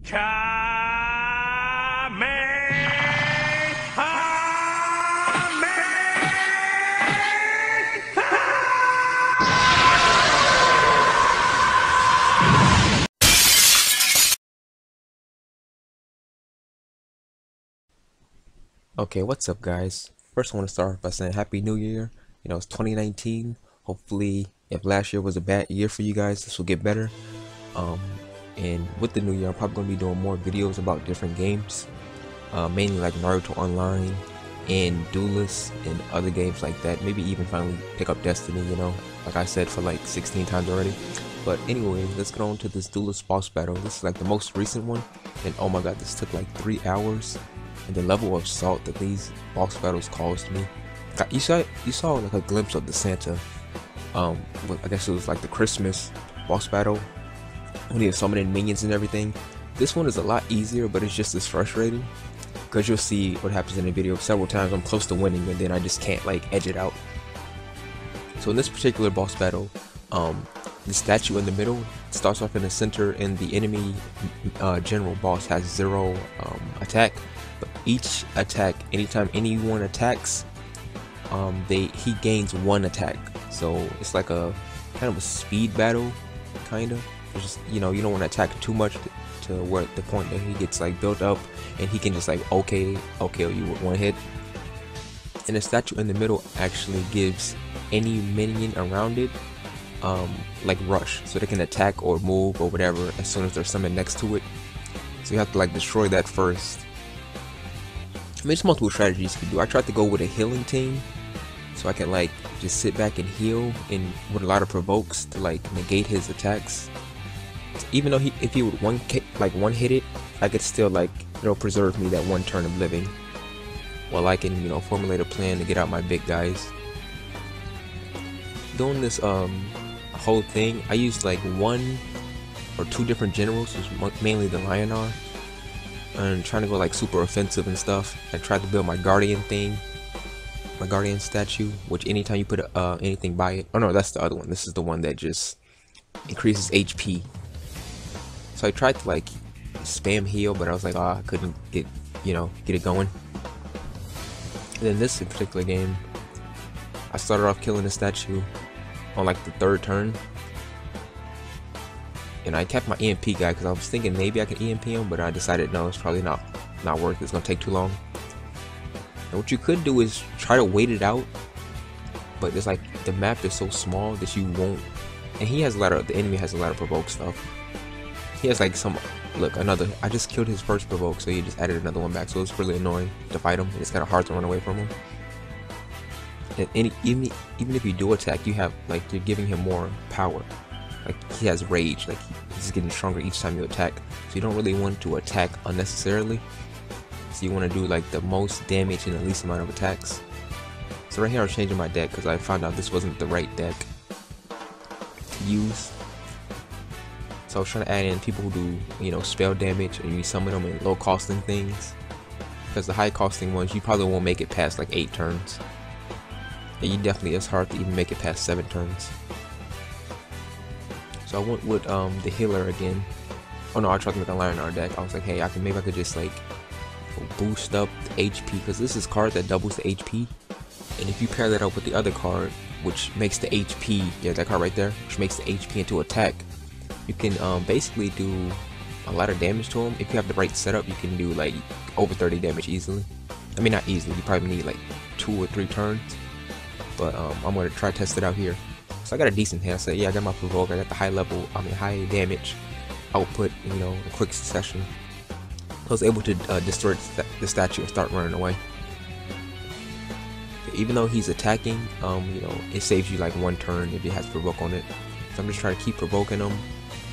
Okay, what's up guys? First I want to start off by saying Happy New Year. You know, it's 2019. Hopefully, if last year was a bad year for you guys, this will get better. And with the new year, I'm probably going to be doing more videos about different games. Mainly like Naruto Online and Duelyst and other games like that. Maybe even finally pick up Destiny, you know, like I said for like 16 times already. But anyway, let's get on to this Duelyst boss battle. This is like the most recent one. And oh my god, this took like 3 hours. And the level of salt that these boss battles caused me. You saw like a glimpse of the Santa. I guess it was like the Christmas boss battle when he was summoning minions and everything. This one is a lot easier, but it's just as frustrating because you'll see what happens in the video. Several times I'm close to winning and then I just can't like edge it out. So in this particular boss battle, the statue in the middle starts off in the center, and the enemy general boss has 0 attack. But each attack, anytime anyone attacks, he gains 1 attack. So it's like a kind of a speed battle, kind of. It's just, you know, you don't want to attack too much to where the point that he gets like built up, and he can just like okay you with 1 hit. And the statue in the middle actually gives any minion around it like rush, so they can attack or move or whatever as soon as they're summoned next to it. So you have to like destroy that first. I mean, there's multiple strategies you can do. I tried to go with a healing team, so I can like just sit back and heal, and with a lot of provokes to like negate his attacks. Even though if he would one hit it, I could still like, it'll preserve me that 1 turn of living, while I can, you know, formulate a plan to get out my big guys. Doing this whole thing, I used like 1 or 2 different generals, mainly the Lionar. And trying to go like super offensive and stuff. I tried to build my guardian thing, my guardian statue, which anytime you put anything by it, oh no, that's the other one. This is the one that just increases HP. So I tried to like spam heal, but I was like, I couldn't get it going. And then this particular game, I started off killing the statue on like the 3rd turn. And I kept my EMP guy because I was thinking maybe I could EMP him, but I decided no, it's probably not worth it. It's gonna take too long. And what you could do is try to wait it out, but it's like the map is so small that you won't. And the enemy has a lot of provoke stuff. He has like I just killed his first provoke, so he just added another one back, so it's really annoying to fight him. It's kind of hard to run away from him. And even if you do attack, you have like, you're giving him more power. Like, he has rage, like he's getting stronger each time you attack, so you don't really want to attack unnecessarily. So you want to do like the most damage in the least amount of attacks. So right here I'm changing my deck because I found out this wasn't the right deck to use. So I was trying to add in people who do, you know, spell damage, and you summon them in low costing things, because the high costing ones you probably won't make it past like 8 turns. And it's hard to even make it past 7 turns. So I went with the healer again. Oh no, I tried to make a Lionar deck. I was like, hey, maybe I could just like boost up the HP, because this is a card that doubles the HP. And if you pair that up with the other card, which makes the HP, yeah, that card right there, which makes the HP into attack, you can basically do a lot of damage to him. If you have the right setup, you can do like over 30 damage easily. I mean, not easily, you probably need like 2 or 3 turns. But I'm gonna try to test it out here. So I got a decent hand. So yeah, I got my provoke. I got the high damage output, you know, in quick succession. I was able to destroy the statue and start running away. Even though he's attacking, you know, it saves you like 1 turn if he has provoke on it. So I'm just trying to keep provoking him,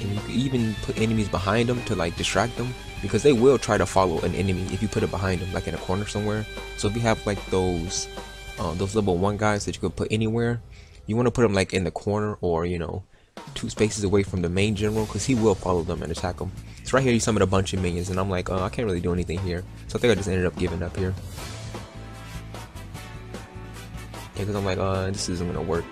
and you can even put enemies behind him to like distract them, because they will try to follow an enemy if you put it behind them, like in a corner somewhere. So if you have like those level 1 guys that you could put anywhere, you want to put them like in the corner, or you know, 2 spaces away from the main general, because he will follow them and attack them. So right here you summon a bunch of minions, and I'm like, I can't really do anything here. So I think I just ended up giving up here. Yeah, because I'm like, this isn't gonna work.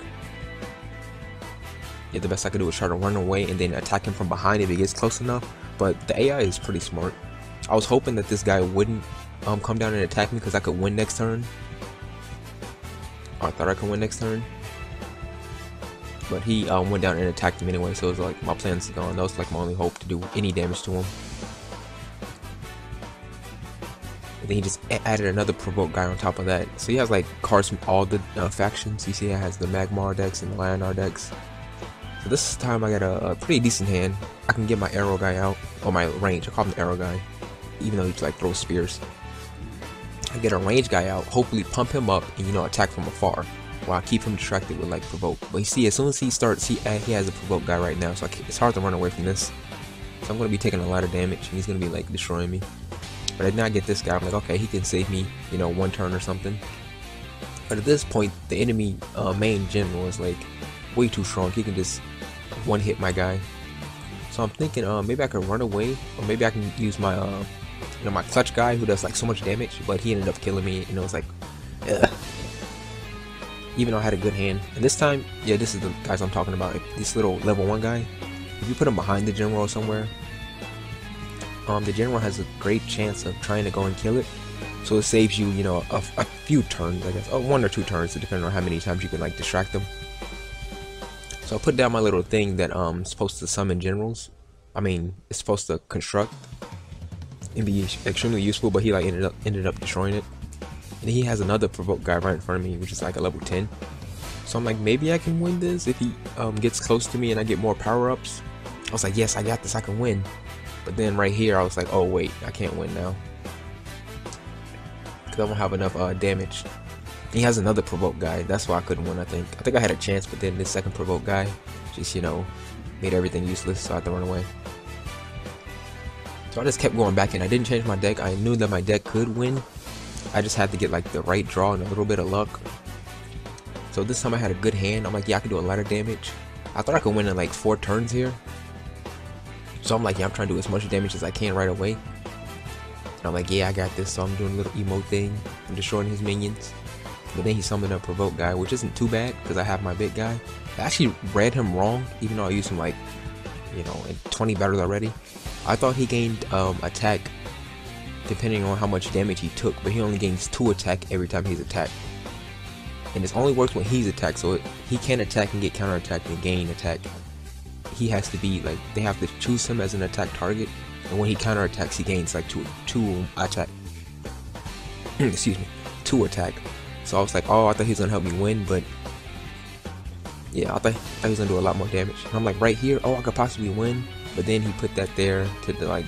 Yeah, the best I could do is try to run away and then attack him from behind if he gets close enough. but the AI is pretty smart. I was hoping that this guy wouldn't come down and attack me because I could win next turn. I thought I could win next turn, but he went down and attacked him anyway, so it was like my plan's gone. That was like my only hope to do any damage to him. And then he just added another provoke guy on top of that. So he has like cards from all the factions. You see he has the Magmar decks and the Lionar decks. So this time I got a pretty decent hand. I can get my arrow guy out, or my range. I call him the arrow guy, even though he like throws spears. I get a range guy out, hopefully pump him up and, you know, attack from afar while I keep him distracted with like provoke. But you see, as soon as he starts, he has a provoke guy right now, so it's hard to run away from this. So I'm going to be taking a lot of damage and he's going to be like destroying me. But then I get this guy, I'm like, okay, he can save me, you know, one turn or something. But at this point, the enemy main general is like way too strong. He can just one hit my guy. So I'm thinking maybe I could run away, or maybe I can use my you know, my clutch guy who does like so much damage, but he ended up killing me, and it was like, ugh. Even though I had a good hand. And this time, yeah, this is the guys I'm talking about. This little level 1 guy, if you put him behind the general somewhere, the general has a great chance of trying to go and kill it. So it saves you, you know, a few turns, I guess, 1 or 2 turns, depending on how many times you can like distract them. So I put down my little thing that is supposed to summon generals. I mean, it's supposed to construct and be extremely useful, but he like ended up destroying it. And he has another provoke guy right in front of me, which is like a level 10. So I'm like, maybe I can win this if he gets close to me and I get more power-ups. I was like, yes, I got this, I can win. But then right here, I was like, oh wait, I can't win now, because I don't have enough damage. He has another provoke guy, that's why I couldn't win. I think I had a chance, but then this second provoke guy just, you know, made everything useless, so I had to run away. So I just kept going back in. I didn't change my deck. I knew that my deck could win. I just had to get like the right draw and a little bit of luck. So this time I had a good hand. I'm like, yeah, I can do a lot of damage. I thought I could win in like 4 turns here. So I'm like, yeah, I'm trying to do as much damage as I can right away. And I'm like, yeah, I got this. So I'm doing a little emote thing. I'm destroying his minions. But then he summoned a provoke guy, which isn't too bad because I have my big guy. I actually read him wrong, even though I used him like, you know, in 20 battles already. I thought he gained attack depending on how much damage he took, but he only gains 2 attack every time he's attacked. And this only works when he's attacked, so he can't attack and get counterattacked and gain attack. He has to be like, they have to choose him as an attack target, and when he counterattacks, he gains like 2 attack. Excuse me, 2 attack. So I was like, oh, I thought he was gonna help me win, but yeah, I thought he was gonna do a lot more damage. And I'm like, right here, oh, I could possibly win, but then he put that there to like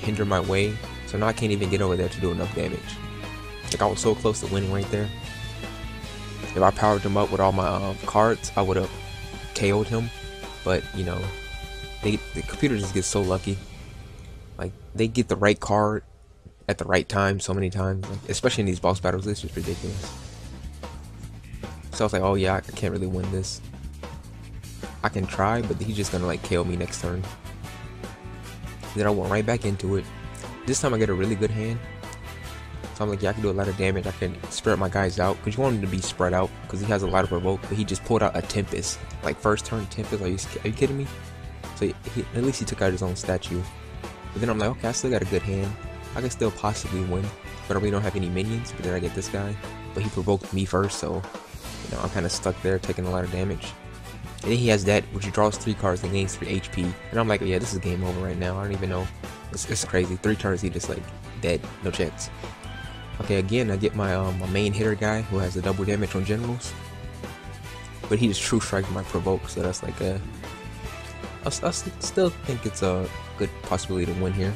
hinder my way, so now I can't even get over there to do enough damage. Like, I was so close to winning right there. If I powered him up with all my cards, I would have KO'd him. But you know, the computer just gets so lucky. Like, they get the right card at the right time so many times, like, especially in these boss battles. It's just ridiculous. So I was like, oh yeah, I can't really win this. I can try, but he's just gonna like KO me next turn. Then I went right back into it. This time I get a really good hand. So I'm like, yeah, I can do a lot of damage. I can spread my guys out, because you want him to be spread out, because he has a lot of provoke. But he just pulled out a Tempest, like first turn Tempest. Are you kidding me? So at least he took out his own statue. But then I'm like, okay, I still got a good hand. I can still possibly win, but I really don't have any minions. But then I get this guy, but he provoked me first, so you know, I'm kind of stuck there taking a lot of damage. And then he has that, which he draws 3 cards and gains 3 HP. And I'm like, yeah, this is game over right now. I don't even know. It's crazy. 3 turns, he just like dead, no chance. Okay, again, I get my my main hitter guy who has the double damage on generals, but he just true strikes my provoke, so that's like a. I still think it's a good possibility to win here,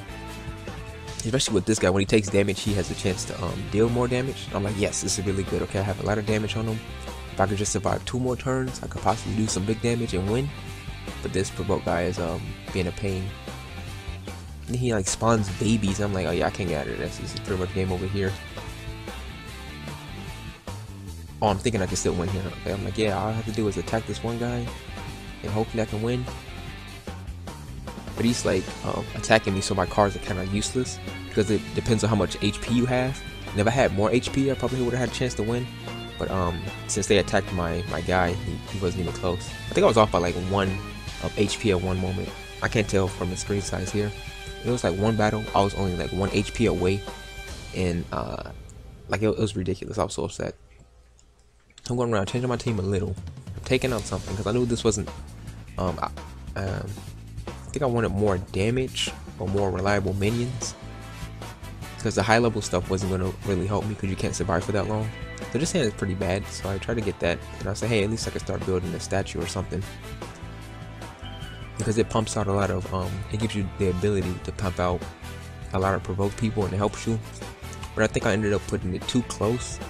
especially with this guy. When he takes damage, he has a chance to deal more damage. I'm like, yes, this is really good. Okay, I have a lot of damage on him. If I could just survive 2 more turns, I could possibly do some big damage and win. But this provoke guy is being a pain. And he like spawns babies. I'm like, oh yeah, I can't get out of this. This is pretty much game over here. Oh, I'm thinking I can still win here. Okay, I'm like, yeah, all I have to do is attack this one guy and hopefully I can win. But he's like attacking me, so my cards are kind of useless because it depends on how much HP you have. And if I had more HP, I probably would have had a chance to win. But since they attacked my guy, he wasn't even close. I think I was off by like 1 HP at one moment. I can't tell from the screen size here. It was like one battle, I was only like 1 HP away, and like it was ridiculous. I was so upset. I'm going around changing my team a little, taking out something because I knew this wasn't. I think I wanted more damage or more reliable minions, because the high level stuff wasn't going to really help me because you can't survive for that long. So this hand is pretty bad, so I tried to get that, and I said, hey, at least I can start building a statue or something, because it pumps out a lot of it gives you the ability to pump out a lot of provoke people, and it helps you. But I think I ended up putting it too close.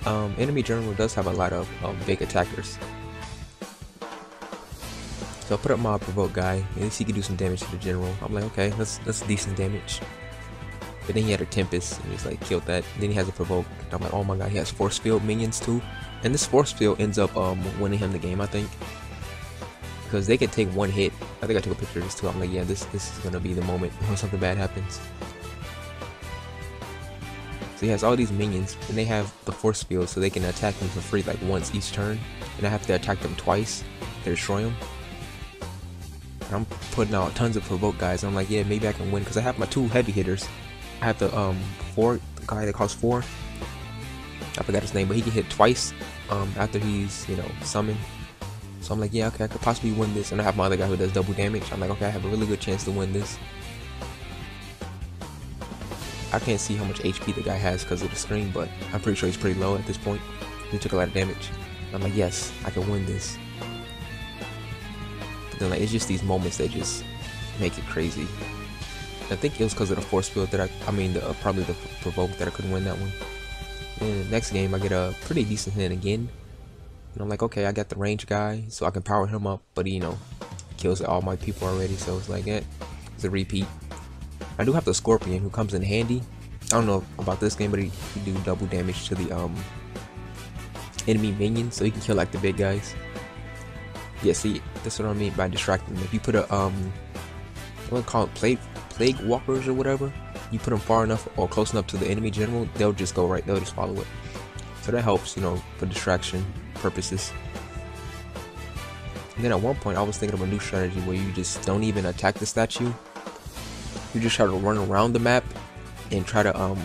Enemy general does have a lot of big attackers, so I put up my provoke guy. At least he could do some damage to the general. I'm like, okay, that's decent damage. But then he had a Tempest, and he's like killed that. Then he has a provoke. I'm like, oh my god, he has force field minions too. And this force field ends up winning him the game, I think, because they could take one hit. I think I took a picture of this too. I'm like, yeah, this is gonna be the moment when something bad happens. So he has all these minions, and they have the force field, so they can attack him for free like once each turn, and I have to attack them twice to destroy him. And I'm putting out tons of provoke guys, and I'm like, yeah, maybe I can win because I have my 2 heavy hitters. I have the guy that costs 4. I forgot his name, but he can hit twice after he's, you know, summoned. So I'm like, yeah, okay, I could possibly win this. And I have my other guy who does double damage. I'm like, okay, I have a really good chance to win this. I can't see how much HP the guy has because of the screen, but I'm pretty sure he's pretty low at this point. He took a lot of damage. I'm like, yes, I can win this. But then, like, it's just these moments that just make it crazy. I think it was because of the force field that probably the provoke that I couldn't win that one. And the next game I get a pretty decent hand again, and I'm like, okay, I got the range guy, so I can power him up, but he, you know, kills all my people already, so it's like, it's a repeat. I do have the Scorpion who comes in handy. I don't know about this game, but he do double damage to the enemy minions, so he can kill like the big guys. Yeah, see, that's what I mean by distracting them. If you put a what call it, plague walkers or whatever, you put them far enough or close enough to the enemy general, they'll just go right, they'll just follow it. So that helps, you know, for distraction purposes. And then at one point I was thinking of a new strategy where you just don't even attack the statue. You just try to run around the map and try to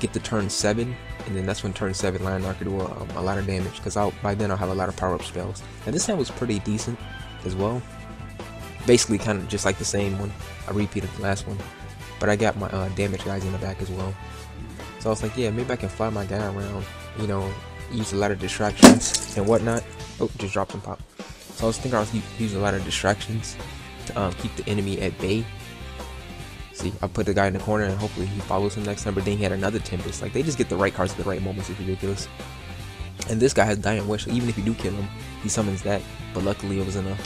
get to turn 7, and then that's when turn 7 Landmark can do a lot of damage, because by then I'll have a lot of power-up spells. And this hand was pretty decent as well. Basically kind of just like the same one. I repeated the last one, but I got my damage guys in the back as well. So I was like, yeah, maybe I can fly my guy around, you know, use a lot of distractions and whatnot. Oh, just dropped some pop. So I was thinking I was using a lot of distractions to keep the enemy at bay. See, I put the guy in the corner and hopefully he follows him next time, but then he had another Tempest. Like, they just get the right cards at the right moments. It's ridiculous. And this guy has Dying Wish, so even if you do kill him, he summons that. But luckily it was in a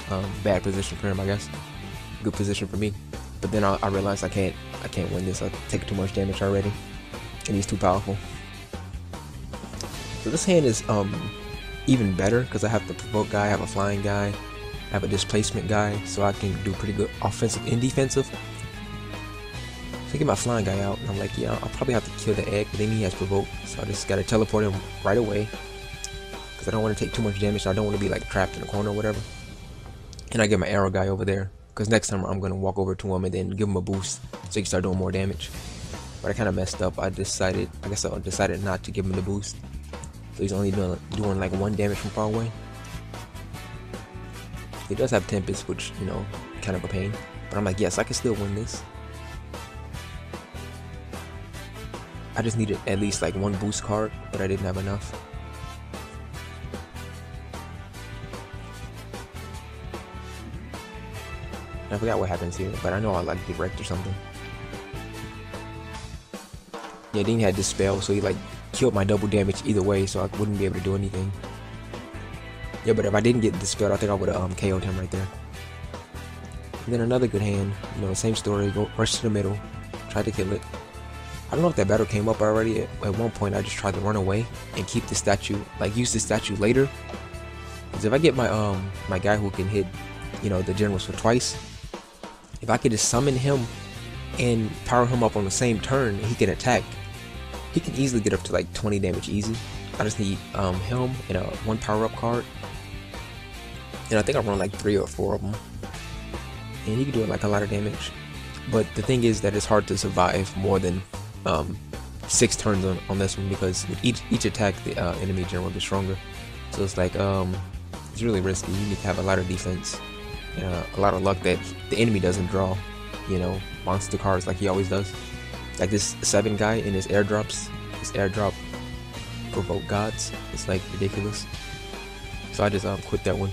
bad position for him, I guess. Good position for me. But then I realized I can't win this. I take too much damage already, and he's too powerful. So this hand is even better because I have the provoke guy, I have a flying guy, I have a displacement guy, so I can do pretty good offensive and defensive. So I get my flying guy out, and I'm like, yeah, I'll probably have to kill the egg, but then he has provoke, so I just gotta teleport him right away because I don't want to take too much damage. So I don't want to be like trapped in a corner or whatever. And I get my arrow guy over there, because next time I'm going to walk over to him and then give him a boost so he can start doing more damage. But I kind of messed up. I guess I decided not to give him the boost. So he's only doing like 1 damage from far away. He does have Tempest, which, you know, kind of a pain. But I'm like, yes, I can still win this. I just needed at least like 1 boost card, but I didn't have enough. I forgot what happens here, but I know I like direct or something. Yeah, then he had Dispel, so he like killed my double damage either way, so I wouldn't be able to do anything. Yeah, but if I didn't get Dispelled, I think I would have KO'd him right there. And then another good hand, you know, same story, go rush to the middle, try to kill it. I don't know if that battle came up already. At one point I just tried to run away and keep the statue, like use the statue later. Because if I get my my guy who can hit, you know, the generals for twice, if I could just summon him and power him up on the same turn, he can attack. He can easily get up to like 20 damage easy. I just need him and a 1 power up card. And I think I run like 3 or 4 of them. and he can do like a lot of damage. But the thing is that it's hard to survive more than 6 turns on this one, because with each attack the enemy generally gets stronger. So it's like it's really risky. You need to have a lot of defense and a lot of luck that the enemy doesn't draw, you know, monster cards like he always does. Like this 7 guy in his airdrops, his airdrop provoke gods. It's like ridiculous. So I just quit that one,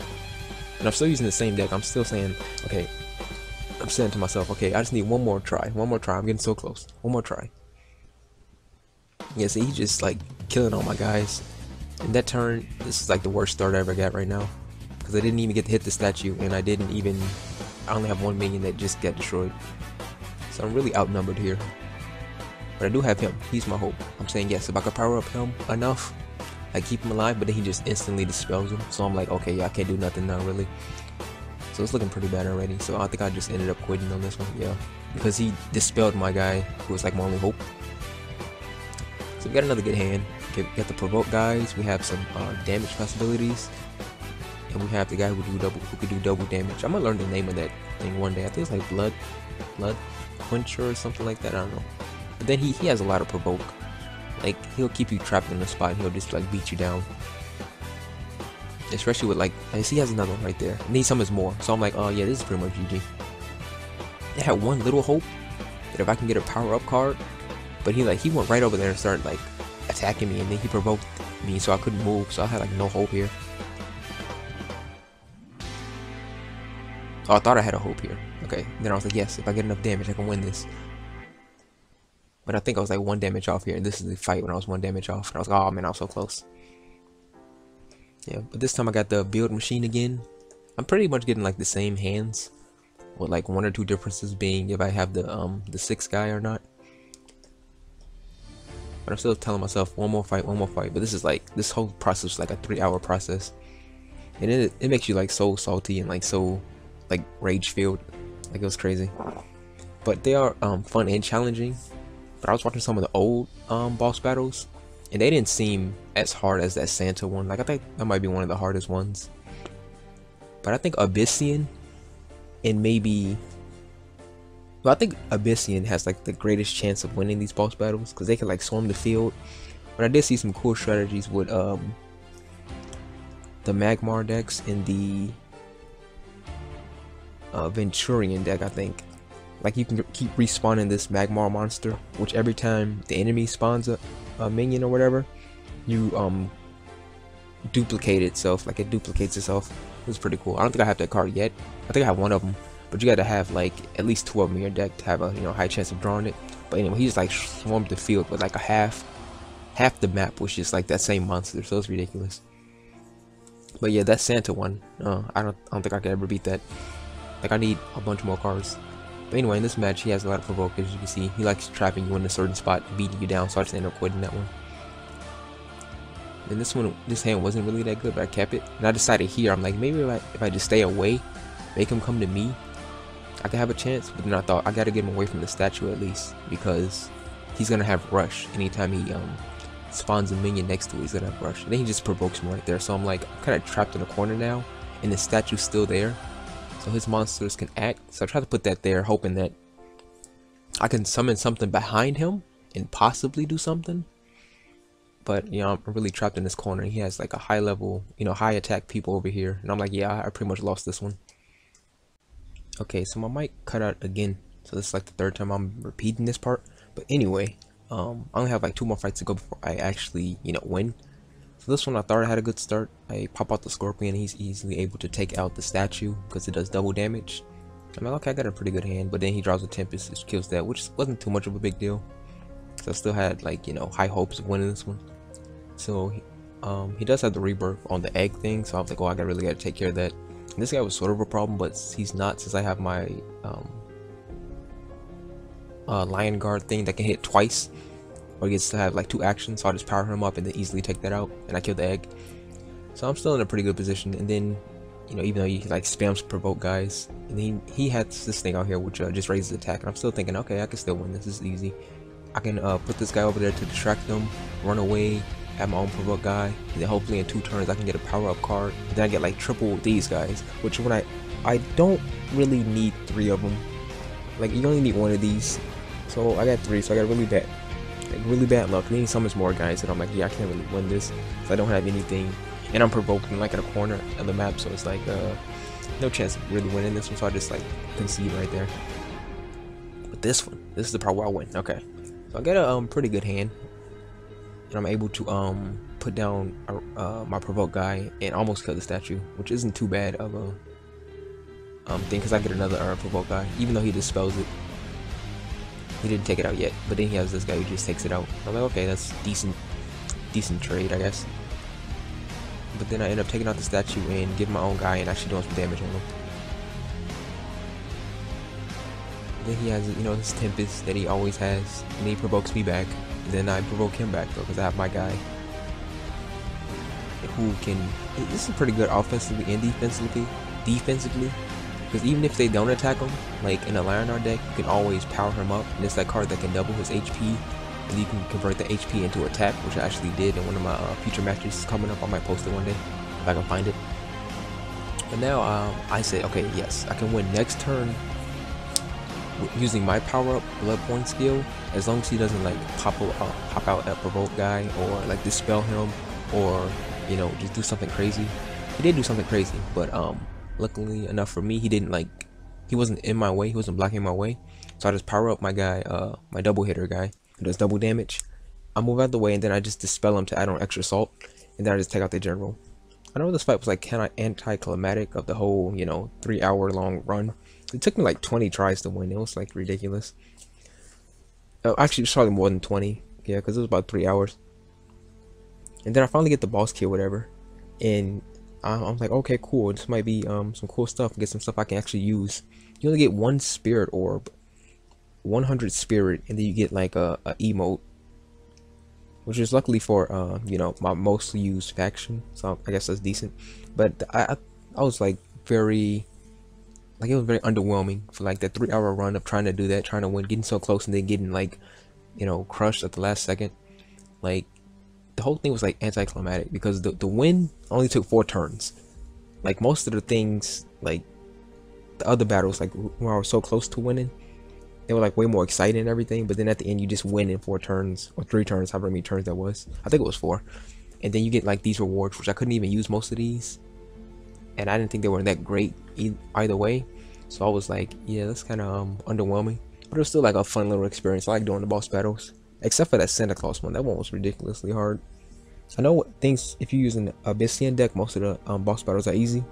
and I'm still using the same deck. I'm still saying, okay, I'm saying to myself, okay, I just need one more try. I'm getting so close. One more try. Yeah, see, he's just like killing all my guys. And that turn, this is like the worst start I ever got right now, because I didn't even get to hit the statue, and I only have 1 minion that just got destroyed. So I'm really outnumbered here. But I do have him. He's my hope. I'm saying, yes, if I could power up him enough, I keep him alive, but then he just instantly dispels him. So I'm like, okay, yeah, I can't do nothing now, really. So it's looking pretty bad already. So I think I just ended up quitting on this one, yeah, because he dispelled my guy, who was like my only hope. So we got another good hand. Got the provoke guys. We have some damage possibilities, and we have the guy who could do double damage. I'm gonna learn the name of that thing one day. I think it's like blood quencher or something like that. I don't know. But then he has a lot of provoke. Like, he'll keep you trapped in a spot, and he'll just like beat you down. Especially with like, I see he has another one right there. And he summons more. So I'm like, oh yeah, this is pretty much GG. I had one little hope that if I can get a power up card, but he went right over there and started like attacking me, and then he provoked me, so I couldn't move. So I had like no hope here. Oh, I thought I had a hope here. Okay, then I was like, yes, if I get enough damage, I can win this. But I think I was like 1 damage off here, and this is the fight when I was 1 damage off, and I was like, oh man, I was so close. Yeah, but this time I got the build machine again. I'm pretty much getting like the same hands, with like 1 or 2 differences being if I have the 6 guy or not. But I'm still telling myself one more fight. But this whole process is like a 3-hour process, and it makes you like so salty and like so like rage filled. Like, it was crazy. But they are fun and challenging. But I was watching some of the old boss battles, and they didn't seem as hard as that Santa one. Like, I think that might be one of the hardest ones. But I think Abyssian and maybe, well, I think Abyssian has like the greatest chance of winning these boss battles, because they can like swarm the field. But I did see some cool strategies with the Magmar decks and the Venturian deck, I think. Like, you can keep respawning this Magmar monster, which every time the enemy spawns a minion or whatever, you duplicate itself. Like, it duplicates itself. It was pretty cool. I don't think I have that card yet. I think I have one of them, but you got to have like at least 2 of them in your deck to have a high chance of drawing it. But anyway, he just like swarmed the field with like a half the map was just like that same monster. So it's ridiculous. But yeah, that Santa one, I don't think I could ever beat that. Like, I need a bunch more cards. But anyway, in this match, he has a lot of provoke. As you can see, he likes trapping you in a certain spot, beating you down. So I just ended up quitting that one. And this hand wasn't really that good, but I kept it. And I decided here, I'm like, maybe if I just stay away, make him come to me, I could have a chance. But then I thought, I gotta get him away from the statue at least, because he's gonna have rush anytime he spawns a minion next to it. He's gonna have rush, and then he just provokes me right there. So I'm like, I'm kind of trapped in a corner now, and the statue's still there, so his monsters can act. So I try to put that there, hoping that I can summon something behind him and possibly do something. But I'm really trapped in this corner. He has like a high level, high attack people over here, and I'm like, yeah, I pretty much lost this one. Okay, so my mic cut out again, so this is like the 3rd time I'm repeating this part. But anyway, I only have like 2 more fights to go before I actually win. So this one, I thought I had a good start. I pop out the Scorpion, he's easily able to take out the statue because it does double damage. I'm like, okay, I got a pretty good hand, but then he draws a Tempest, which kills that, which wasn't too much of a big deal. So I still had like, high hopes of winning this one. So he does have the rebirth on the egg thing, so I was like, oh, I really got to take care of that. And this guy was sort of a problem, but he's not, since I have my Lion Guard thing that can hit twice, or he gets to have like 2 actions. So I'll just power him up and then easily take that out, and I kill the egg. So I'm still in a pretty good position. And then, even though he like spams provoke guys, and he has this thing out here which just raises attack, and I'm still thinking, okay, I can still win this. This is easy. I can put this guy over there to distract them, run away, have my own provoke guy, and then hopefully in 2 turns I can get a power up card. And then I get like triple these guys, which when I I don't really need 3 of them. Like, you only need 1 of these. So I got 3, so I got really bad luck. Then he summons more guys, and I'm like, yeah, I can't really win this. So I don't have anything, and I'm provoking like at a corner of the map, so it's like no chance of really winning this one. So I just like concede right there. But this is the part where I win. Okay, so I get a pretty good hand, and I'm able to put down my provoke guy and almost kill the statue, which isn't too bad of a thing, because I get another provoke guy, even though he dispels it. He didn't take it out yet, but then he has this guy who just takes it out. I'm like, okay, that's decent trade, I guess. But then I end up taking out the statue and getting my own guy and actually doing some damage on him. Then he has, you know, this Tempest that he always has, and he provokes me back. And then I provoke him back though, because I have my guy who can. This is pretty good offensively and defensively. Because even if they don't attack him, like in a Lionard deck, you can always power him up. And it's that card that can double his HP, and you can convert the HP into attack, which I actually did in one of my future matches coming up. I might post it one day if I can find it. But now I say, okay, yes, I can win next turn using my power up blood point skill, as long as he doesn't like pop out at provoke guy, or like dispel him, or you know, just do something crazy. He did do something crazy, but luckily enough for me, he wasn't in my way, he wasn't blocking my way. So I just power up my guy, my double hitter guy, who does double damage. I move out the way, and then I just dispel him to add on extra salt, and then I just take out the general. I know this fight was like kind of anticlimactic of the whole, you know, 3-hour long run. It took me like 20 tries to win. It was like ridiculous. Actually, it was probably more than 20. Yeah, because it was about 3 hours. And then I finally get the boss kill, whatever. And I'm like, okay, cool. This might be some cool stuff. Get some stuff I can actually use. You only get 1 spirit orb, 100 spirit, and then you get like a emote, which is luckily for you know, my most used faction. So I guess that's decent. But I was like very. Like, it was very underwhelming for like that 3-hour run of trying to do that, trying to win, getting so close, and then getting like, you know, crushed at the last second. Like, the whole thing was like anticlimactic, because the win only took 4 turns. Like, most of the things, like the other battles, like when I was so close to winning, they were like way more exciting and everything. But then at the end, you just win in 4 turns or 3 turns, however many turns that was. I think it was 4. And then you get like these rewards, which I couldn't even use most of these. And I didn't think they were that great either way, so I was like, yeah, that's kind of underwhelming, but it was still like a fun little experience. I like doing the boss battles, except for that Santa Claus one. That one was ridiculously hard. I know things, if you're using a Abyssian deck, most of the boss battles are easy,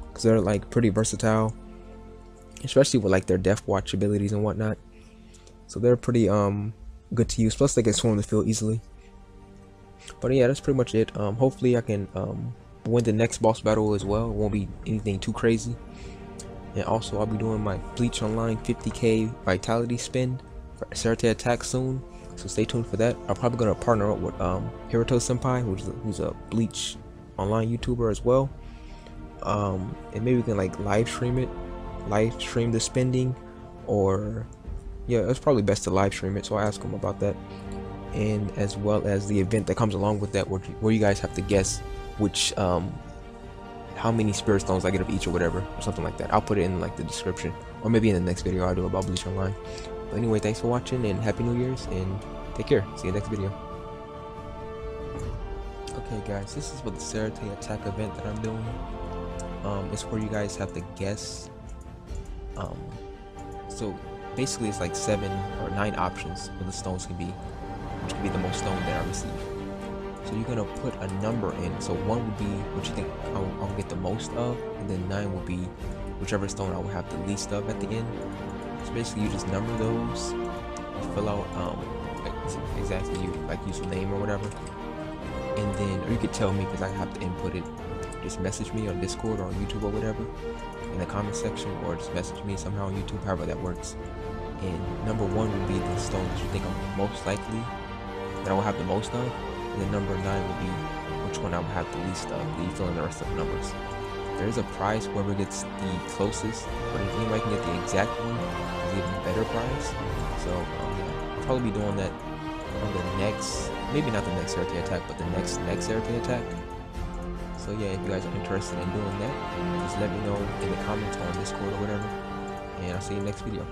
because they're like pretty versatile, especially with like their Death Watch abilities and whatnot. So they're pretty good to use, plus they can swarm the field easily. But yeah, that's pretty much it. Hopefully I can win the next boss battle as well. It won't be anything too crazy. And also, I'll be doing my Bleach Online 50k vitality spin for Sarate attack soon, so stay tuned for that. I'm probably gonna partner up with Hiruto Senpai, who's a Bleach Online YouTuber as well. And maybe we can like live stream the spending, or yeah, it's probably best to live stream it. So I asked him about that, and as well as the event that comes along with that, where you guys have to guess which how many spirit stones I get of each, or whatever, or something like that. I'll put it in like the description, or maybe in the next video I'll do about Bleach Online. But anyway, thanks for watching, and Happy New Year's, and take care. See you next video. Okay guys, this is for the Sarate attack event that I'm doing. It's where you guys have to guess. So basically it's like 7 or 9 options where the stones can be, which can be the most stone that I receive. So you're gonna put a number in. So 1 would be what you think I'll get the most of, and then 9 will be whichever stone I will have the least of at the end. So basically you just number those, you fill out exactly you like use a name or whatever, and then, or you could tell me because I have to input it. Just message me on Discord or on YouTube or whatever in the comment section, or just message me somehow on YouTube, however that works. And number 1 would be the stone that you think I'm most likely that I will have the most of. And then number 9 will be which one I will have the least of. Then you fill in the rest of the numbers. There is a prize whoever gets the closest, but if anybody can get the exact one, it's even better prize. So I'll probably be doing that on the next, maybe not the next Sarate attack, but the next Sarate attack. So So yeah, if you guys are interested in doing that, just let me know in the comments on Discord or whatever, and I'll see you in the next video.